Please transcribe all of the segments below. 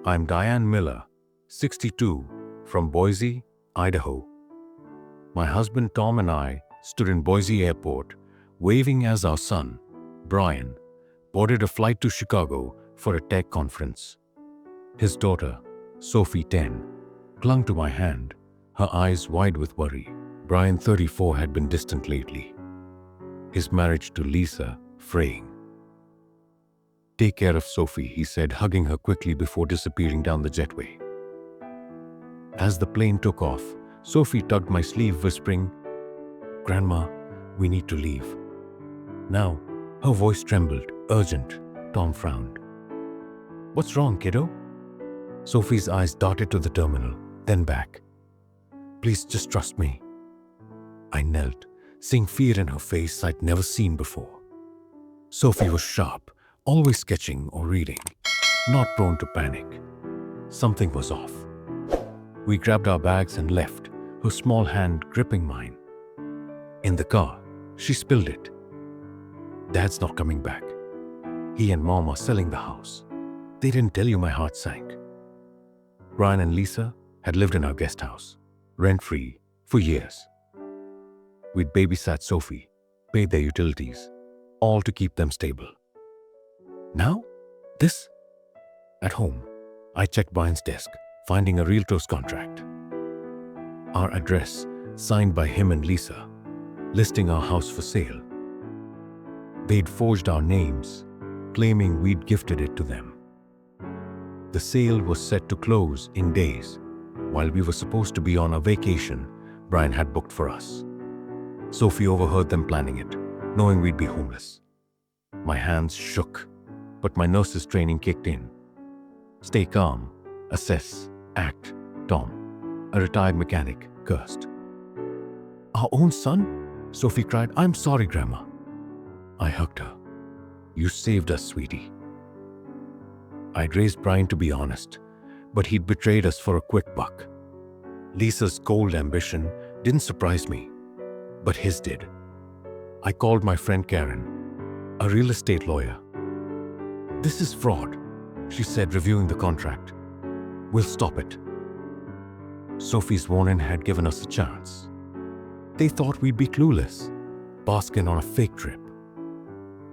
I'm Diane Miller, 62, from Boise, Idaho. My husband Tom and I stood in Boise Airport, waving as our son, Brian, boarded a flight to Chicago for a tech conference. His daughter, Sophie, 10, clung to my hand, her eyes wide with worry. Brian, 34, had been distant lately, his marriage to Lisa fraying. "Take care of Sophie," he said, hugging her quickly before disappearing down the jetway. As the plane took off, Sophie tugged my sleeve, whispering, "Grandma, we need to leave." Now, her voice trembled, urgent. Tom frowned. "What's wrong, kiddo?" Sophie's eyes darted to the terminal, then back. "Please just trust me." I knelt, seeing fear in her face I'd never seen before. Sophie was sharp, always sketching or reading, not prone to panic. Something was off. We grabbed our bags and left, her small hand gripping mine. In the car, she spilled it. "Dad's not coming back. He and Mom are selling the house. They didn't tell you." My heart sank. Brian and Lisa had lived in our guest house, rent-free, for years. We'd babysat Sophie, paid their utilities, all to keep them stable. Now, this? At home, I checked Brian's desk, finding a realtor's contract. Our address, signed by him and Lisa, listing our house for sale. They'd forged our names, claiming we'd gifted it to them. The sale was set to close in days, while we were supposed to be on a vacation Brian had booked for us. Sophie overheard them planning it, knowing we'd be homeless. My hands shook, but my nurse's training kicked in. "Stay calm, assess, act," Tom, a retired mechanic, cursed. "Our own son?" Sophie cried. "I'm sorry, Grandma." I hugged her. "You saved us, sweetie." I'd raised Brian to be honest, but he'd betrayed us for a quick buck. Lisa's cold ambition didn't surprise me, but his did. I called my friend Karen, a real estate lawyer. "This is fraud," she said, reviewing the contract. "We'll stop it." Sophie's warning had given us a chance. They thought we'd be clueless, basking on a fake trip.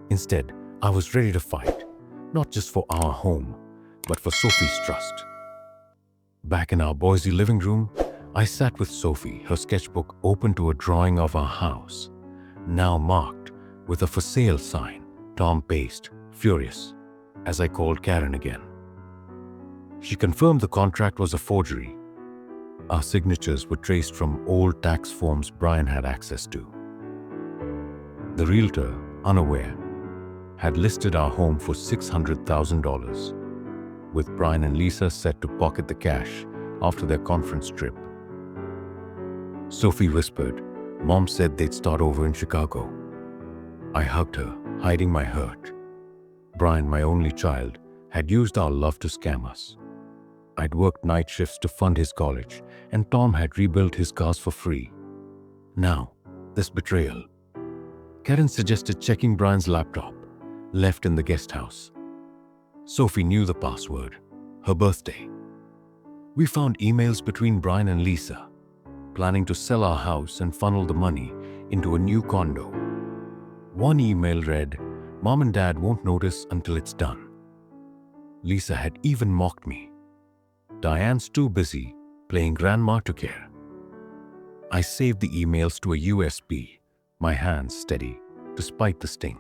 Instead, I was ready to fight, not just for our home, but for Sophie's trust. Back in our Boise living room, I sat with Sophie, her sketchbook open to a drawing of our house, now marked with a "for sale" sign. Tom paced, furious, as I called Karen again. She confirmed the contract was a forgery. Our signatures were traced from old tax forms Brian had access to. The realtor, unaware, had listed our home for $600,000, with Brian and Lisa set to pocket the cash after their conference trip. Sophie whispered, "Mom said they'd start over in Chicago." I hugged her, hiding my hurt. Brian, my only child, had used our love to scam us. I'd worked night shifts to fund his college, and Tom had rebuilt his cars for free. Now, this betrayal. Karen suggested checking Brian's laptop, left in the guest house. Sophie knew the password, her birthday. We found emails between Brian and Lisa, planning to sell our house and funnel the money into a new condo. One email read, "Mom and Dad won't notice until it's done." Lisa had even mocked me. "Diane's too busy playing grandma to care." I saved the emails to a USB, my hands steady, despite the sting.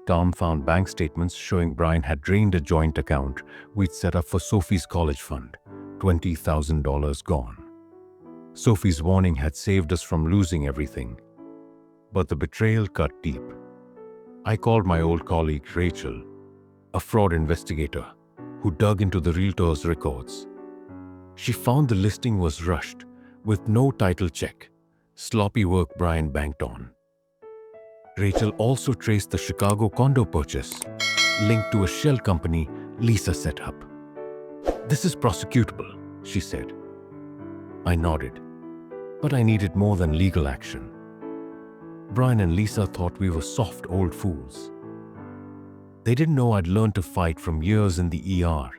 Tom found bank statements showing Brian had drained a joint account we'd set up for Sophie's college fund, $20,000 gone. Sophie's warning had saved us from losing everything, but the betrayal cut deep. I called my old colleague Rachel, a fraud investigator, who dug into the realtor's records. She found the listing was rushed, with no title check, sloppy work Brian banked on. Rachel also traced the Chicago condo purchase, linked to a shell company Lisa set up. "This is prosecutable," she said. I nodded, but I needed more than legal action. Brian and Lisa thought we were soft old fools. They didn't know I'd learned to fight from years in the ER,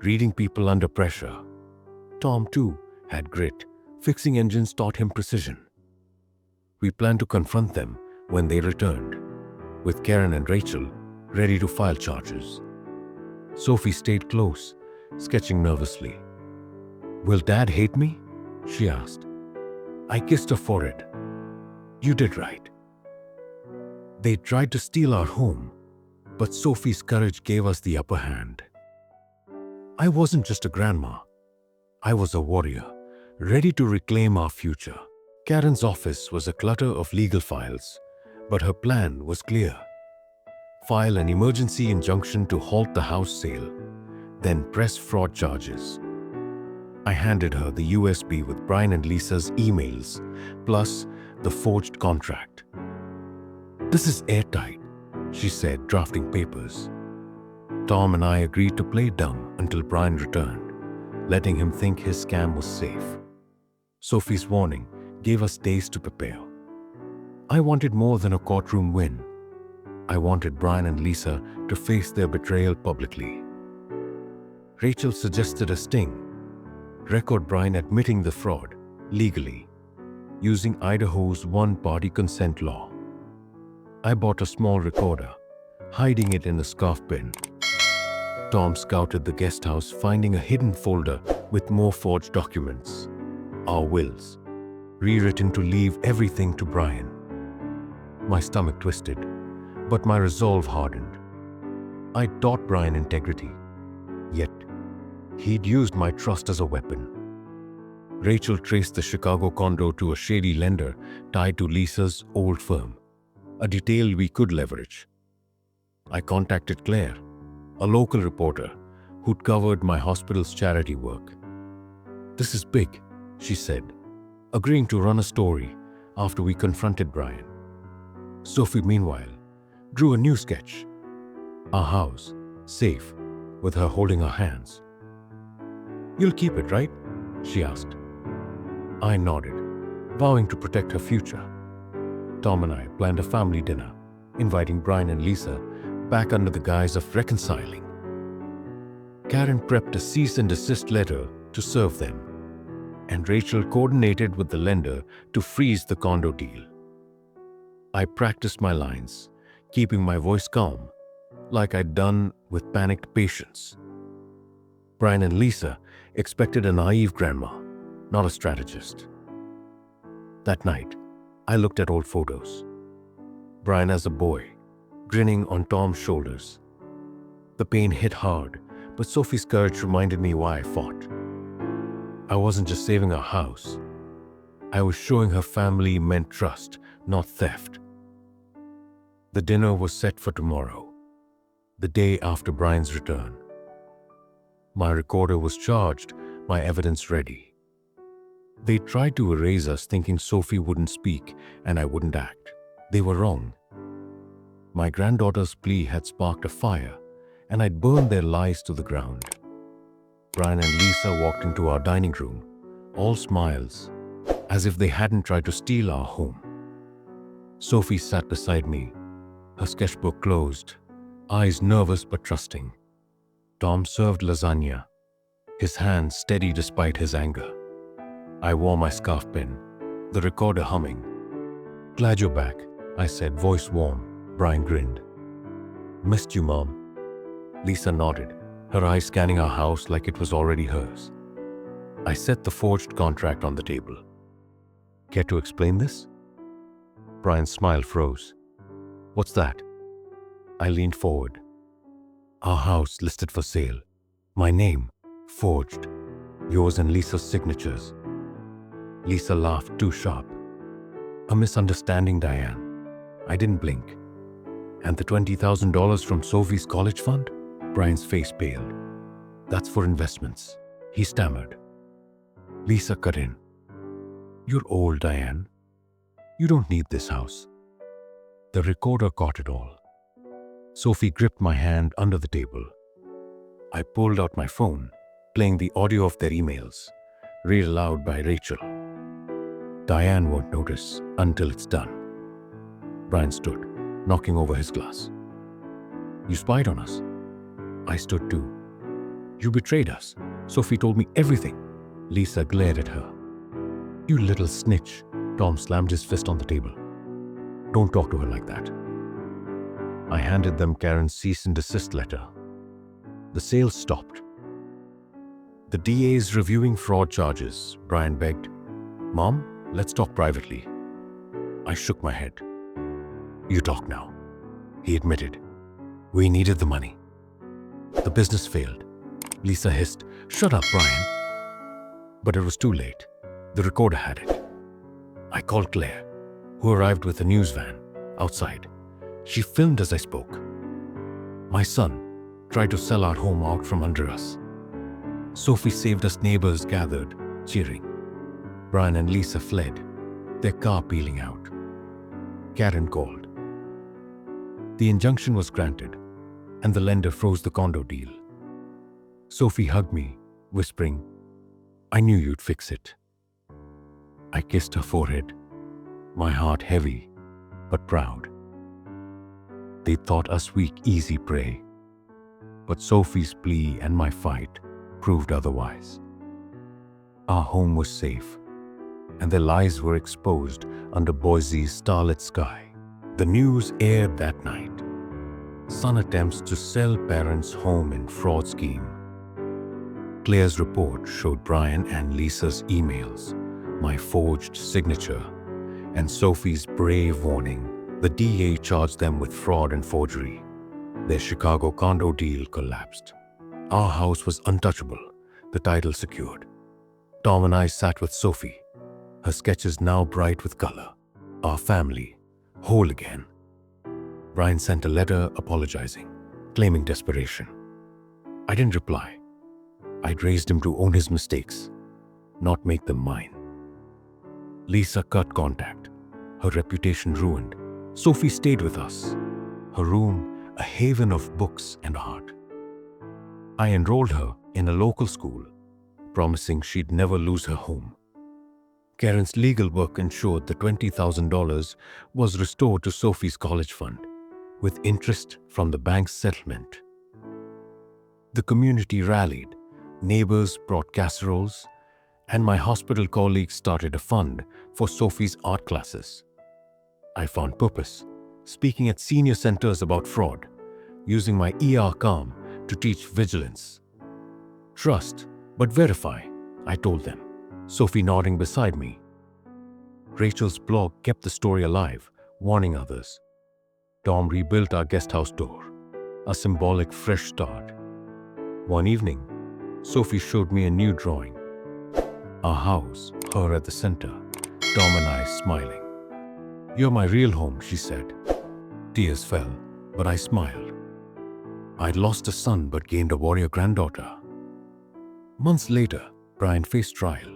reading people under pressure. Tom, too, had grit. Fixing engines taught him precision. We planned to confront them when they returned, with Karen and Rachel ready to file charges. Sophie stayed close, sketching nervously. "Will Dad hate me?" she asked. I kissed her forehead. "You did right." They tried to steal our home, but Sophie's courage gave us the upper hand. I wasn't just a grandma. I was a warrior, ready to reclaim our future. Karen's office was a clutter of legal files, but her plan was clear. File an emergency injunction to halt the house sale, then press fraud charges. I handed her the USB with Brian and Lisa's emails, plus the forged contract. "This is airtight," she said, drafting papers. Tom and I agreed to play dumb until Brian returned, letting him think his scam was safe. Sophie's warning gave us days to prepare. I wanted more than a courtroom win. I wanted Brian and Lisa to face their betrayal publicly. Rachel suggested a sting: record Brian admitting the fraud, legally, using Idaho's one-party consent law. I bought a small recorder, hiding it in a scarf pin. Tom scouted the guest house, finding a hidden folder with more forged documents, our wills, rewritten to leave everything to Brian. My stomach twisted, but my resolve hardened. I taught Brian integrity, yet he'd used my trust as a weapon. Rachel traced the Chicago condo to a shady lender tied to Lisa's old firm, a detail we could leverage. I contacted Claire, a local reporter who'd covered my hospital's charity work. "This is big," she said, agreeing to run a story after we confronted Brian. Sophie, meanwhile, drew a new sketch. Our house, safe, with her holding her hands. "You'll keep it, right?" she asked. I nodded, vowing to protect her future. Tom and I planned a family dinner, inviting Brian and Lisa back under the guise of reconciling. Karen prepped a cease and desist letter to serve them, and Rachel coordinated with the lender to freeze the condo deal. I practiced my lines, keeping my voice calm, like I'd done with panicked patients. Brian and Lisa expected a naive grandma, not a strategist. That night, I looked at old photos. Brian as a boy, grinning on Tom's shoulders. The pain hit hard, but Sophie's courage reminded me why I fought. I wasn't just saving our house. I was showing her family meant trust, not theft. The dinner was set for tomorrow, the day after Brian's return. My recorder was charged, my evidence ready. They tried to erase us, thinking Sophie wouldn't speak and I wouldn't act. They were wrong. My granddaughter's plea had sparked a fire, and I'd burned their lies to the ground. Brian and Lisa walked into our dining room, all smiles, as if they hadn't tried to steal our home. Sophie sat beside me, her sketchbook closed, eyes nervous but trusting. Tom served lasagna, his hands steady despite his anger. I wore my scarf pin, the recorder humming. "Glad you're back," I said, voice warm. Brian grinned. "Missed you, Mom." Lisa nodded, her eyes scanning our house like it was already hers. I set the forged contract on the table. "Care to explain this?" Brian's smile froze. "What's that?" I leaned forward. "Our house listed for sale. My name, forged. Yours and Lisa's signatures." Lisa laughed too sharp. "A misunderstanding, Diane." I didn't blink. "And the $20,000 from Sophie's college fund?" Brian's face paled. "That's for investments," he stammered. Lisa cut in. "You're old, Diane. You don't need this house." The recorder caught it all. Sophie gripped my hand under the table. I pulled out my phone, playing the audio of their emails, read aloud by Rachel. "Diane won't notice until it's done." Brian stood, knocking over his glass. "You spied on us." I stood too. You betrayed us. Sophie told me everything. Lisa glared at her. You little snitch. Tom slammed his fist on the table. Don't talk to her like that. I handed them Karen's cease and desist letter. The sale stopped. The DA's reviewing fraud charges, Brian begged. Mom, let's talk privately. I shook my head. You talk now, he admitted. We needed the money. The business failed. Lisa hissed, Shut up, Brian. But it was too late. The recorder had it. I called Claire, who arrived with a news van outside. She filmed as I spoke. My son tried to sell our home out from under us. Sophie saved us. Neighbors gathered, cheering. Brian and Lisa fled, their car peeling out. Karen called. The injunction was granted, and the lender froze the condo deal. Sophie hugged me, whispering, I knew you'd fix it. I kissed her forehead, my heart heavy but proud. They thought us weak, easy prey, but Sophie's plea and my fight proved otherwise. Our home was safe, and their lies were exposed under Boise's starlit sky. The news aired that night. Son attempts to sell parents' home in fraud scheme. Claire's report showed Brian and Lisa's emails, my forged signature, and Sophie's brave warning. The DA charged them with fraud and forgery. Their Chicago condo deal collapsed. Our house was untouchable, the title secured. Tom and I sat with Sophie, her sketches now bright with color. Our family, whole again. Brian sent a letter apologizing, claiming desperation. I didn't reply. I'd raised him to own his mistakes, not make them mine. Lisa cut contact, her reputation ruined. Sophie stayed with us, her room a haven of books and art. I enrolled her in a local school, promising she'd never lose her home. Karen's legal work ensured the $20,000 was restored to Sophie's college fund, with interest from the bank's settlement. The community rallied, neighbors brought casseroles, and my hospital colleagues started a fund for Sophie's art classes. I found purpose, speaking at senior centers about fraud, using my ER calm to teach vigilance. Trust, but verify, I told them, Sophie nodding beside me. Rachel's blog kept the story alive, warning others. Tom rebuilt our guest house door, a symbolic fresh start. One evening, Sophie showed me a new drawing. Our house, her at the center, Tom and I smiling. You're my real home, she said. Tears fell, but I smiled. I'd lost a son but gained a warrior granddaughter. Months later, Brian faced trial.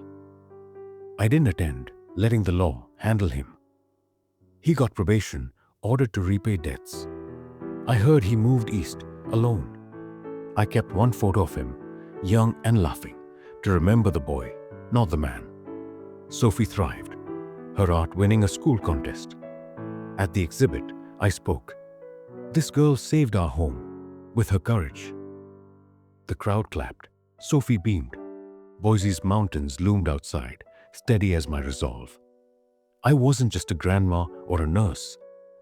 I didn't attend, letting the law handle him. He got probation, ordered to repay debts. I heard he moved east, alone. I kept one photo of him, young and laughing, to remember the boy, not the man. Sophie thrived, her art winning a school contest. At the exhibit, I spoke. This girl saved our home with her courage. The crowd clapped. Sophie beamed. Boise's mountains loomed outside, steady as my resolve. I wasn't just a grandma or a nurse.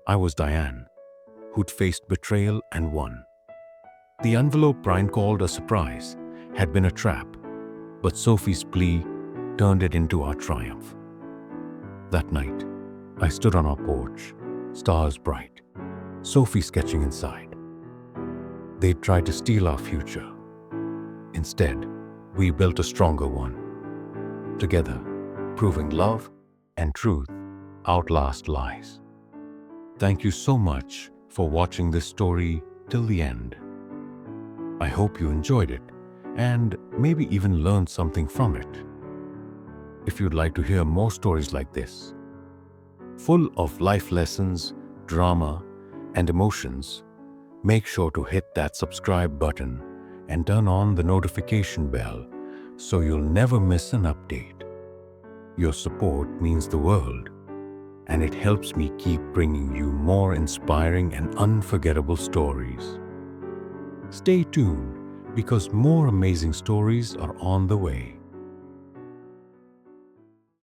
I was Diane, who'd faced betrayal and won. The envelope Brian called a surprise had been a trap, but Sophie's plea turned it into our triumph. That night, I stood on our porch, stars bright, Sophie sketching inside. They'd tried to steal our future. Instead, we built a stronger one. Together, proving love and truth outlast lies. Thank you so much for watching this story till the end. I hope you enjoyed it and maybe even learned something from it. If you'd like to hear more stories like this, full of life lessons, drama, and emotions, make sure to hit that subscribe button and turn on the notification bell so you'll never miss an update. Your support means the world, and it helps me keep bringing you more inspiring and unforgettable stories. Stay tuned because more amazing stories are on the way.